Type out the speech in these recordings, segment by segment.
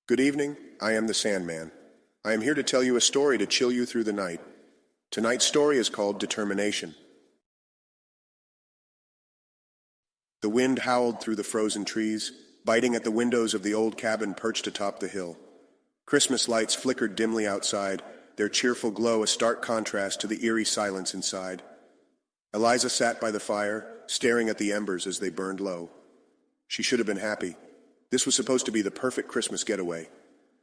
Good evening, I am the Sandman. I am here to tell you a story to chill you through the night. Tonight's story is called Determination. The wind howled through the frozen trees, biting at the windows of the old cabin perched atop the hill. Christmas lights flickered dimly outside, their cheerful glow a stark contrast to the eerie silence inside. Eliza sat by the fire, staring at the embers as they burned low. She should have been happy. This was supposed to be the perfect Christmas getaway,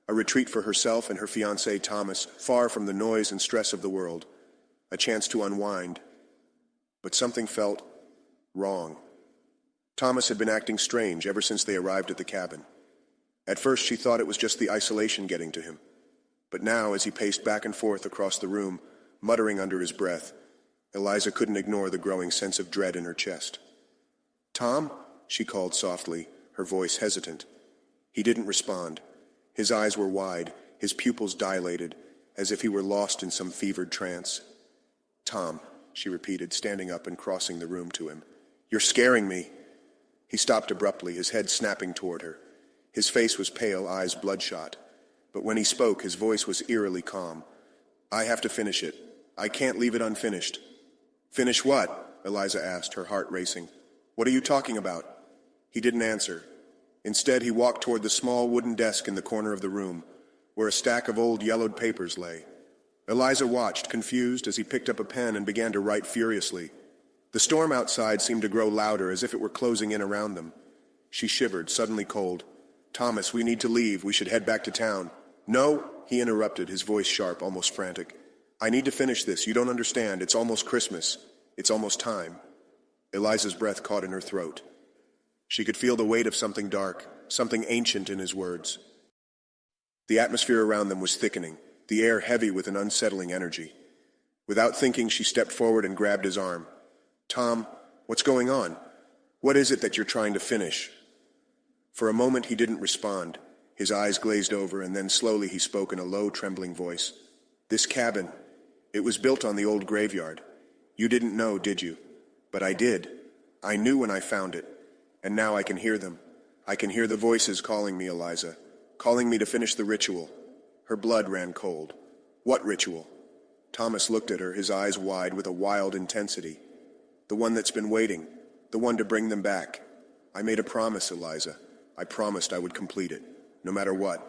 a retreat for herself and her fiancé Thomas, far from the noise and stress of the world, a chance to unwind. But something felt wrong. Thomas had been acting strange ever since they arrived at the cabin. At first she thought it was just the isolation getting to him. But now, as he paced back and forth across the room, muttering under his breath, Eliza couldn't ignore the growing sense of dread in her chest. "Tom?" she called softly, her voice hesitant. He didn't respond. His eyes were wide, his pupils dilated, as if he were lost in some fevered trance. "Tom," she repeated, standing up and crossing the room to him. "You're scaring me." He stopped abruptly, his head snapping toward her. His face was pale, eyes bloodshot. But when he spoke, his voice was eerily calm. "I have to finish it. I can't leave it unfinished." "Finish what?" Eliza asked, her heart racing. "What are you talking about?" He didn't answer. Instead, he walked toward the small wooden desk in the corner of the room, where a stack of old yellowed papers lay. Eliza watched, confused, as he picked up a pen and began to write furiously. The storm outside seemed to grow louder, as if it were closing in around them. She shivered, suddenly cold. "Thomas, we need to leave. We should head back to town." "No," he interrupted, his voice sharp, almost frantic. "I need to finish this. You don't understand. It's almost Christmas. It's almost time." Eliza's breath caught in her throat. She could feel the weight of something dark, something ancient in his words. The atmosphere around them was thickening, the air heavy with an unsettling energy. Without thinking, she stepped forward and grabbed his arm. "Tom, what's going on? What is it that you're trying to finish?" For a moment he didn't respond. His eyes glazed over, and then slowly he spoke in a low, trembling voice. "This cabin, it was built on the old graveyard. You didn't know, did you? But I did. I knew when I found it. And now I can hear them. I can hear the voices calling me, Eliza, calling me to finish the ritual." Her blood ran cold. "What ritual?" Thomas looked at her, his eyes wide with a wild intensity. "The one that's been waiting, the one to bring them back. I made a promise, Eliza. I promised I would complete it, no matter what."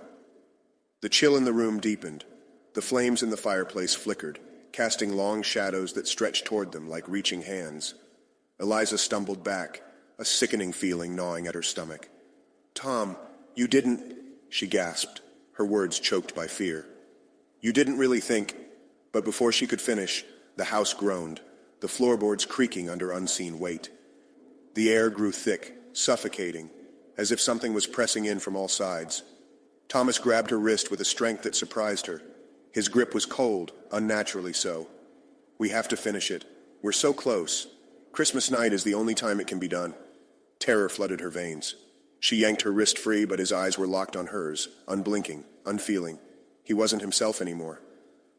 The chill in the room deepened. The flames in the fireplace flickered, casting long shadows that stretched toward them like reaching hands. Eliza stumbled back, a sickening feeling gnawing at her stomach. "Tom, you didn't—" she gasped, her words choked by fear. "You didn't really think—" But before she could finish, the house groaned, the floorboards creaking under unseen weight. The air grew thick, suffocating, as if something was pressing in from all sides. Thomas grabbed her wrist with a strength that surprised her. His grip was cold, unnaturally so. "We have to finish it. We're so close. Christmas night is the only time it can be done." Terror flooded her veins. She yanked her wrist free, but his eyes were locked on hers, unblinking, unfeeling. He wasn't himself anymore.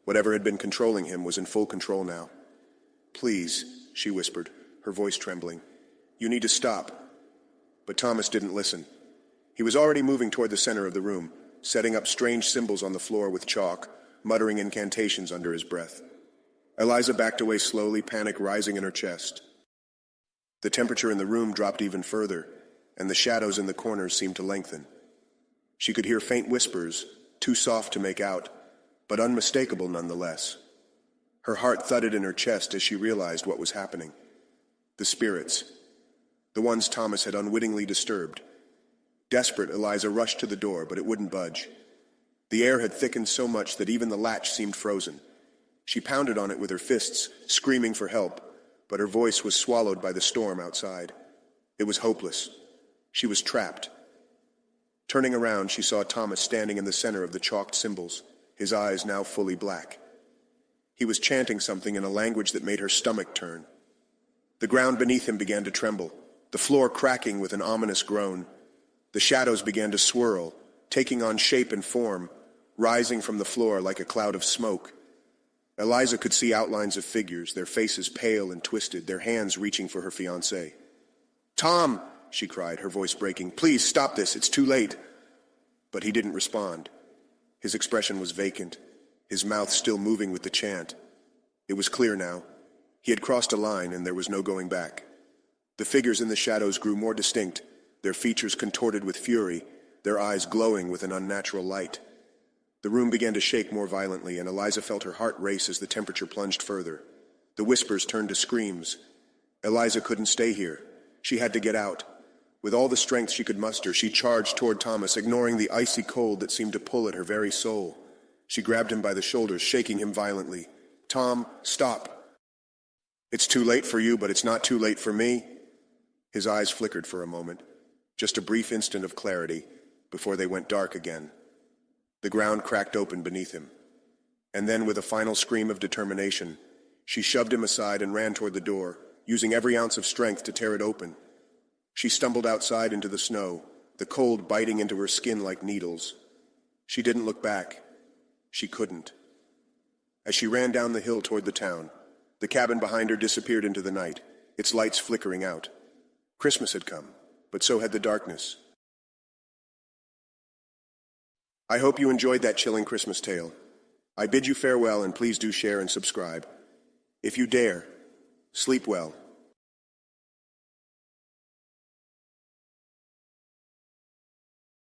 Whatever had been controlling him was in full control now. "Please," she whispered, her voice trembling. "You need to stop." But Thomas didn't listen. He was already moving toward the center of the room, setting up strange symbols on the floor with chalk, muttering incantations under his breath. Eliza backed away slowly, panic rising in her chest. The temperature in the room dropped even further, and the shadows in the corners seemed to lengthen. She could hear faint whispers, too soft to make out, but unmistakable nonetheless. Her heart thudded in her chest as she realized what was happening. The spirits, the ones Thomas had unwittingly disturbed. Desperate, Eliza rushed to the door, but it wouldn't budge. The air had thickened so much that even the latch seemed frozen. She pounded on it with her fists, screaming for help, but her voice was swallowed by the storm outside. It was hopeless. She was trapped. Turning around, she saw Thomas standing in the center of the chalked symbols, his eyes now fully black. He was chanting something in a language that made her stomach turn. The ground beneath him began to tremble, the floor cracking with an ominous groan. The shadows began to swirl, taking on shape and form, rising from the floor like a cloud of smoke. Eliza could see outlines of figures, their faces pale and twisted, their hands reaching for her fiancé. "Tom!" she cried, her voice breaking. "Please stop this, it's too late." but he didn't respond. His expression was vacant, his mouth still moving with the chant. It was clear now. He had crossed a line, and there was no going back. The figures in the shadows grew more distinct, their features contorted with fury, their eyes glowing with an unnatural light. The room began to shake more violently, and Eliza felt her heart race as the temperature plunged further. The whispers turned to screams. Eliza couldn't stay here. She had to get out. With all the strength she could muster, she charged toward Thomas, ignoring the icy cold that seemed to pull at her very soul. She grabbed him by the shoulders, shaking him violently. "Tom, stop. It's too late for you, but it's not too late for me." His eyes flickered for a moment, just a brief instant of clarity, before they went dark again. The ground cracked open beneath him. And then, with a final scream of determination, she shoved him aside and ran toward the door, using every ounce of strength to tear it open. She stumbled outside into the snow, the cold biting into her skin like needles. She didn't look back. She couldn't. As she ran down the hill toward the town, the cabin behind her disappeared into the night, its lights flickering out. Christmas had come, but so had the darkness. I hope you enjoyed that chilling Christmas tale. I bid you farewell, and please do share and subscribe. If you dare, sleep well.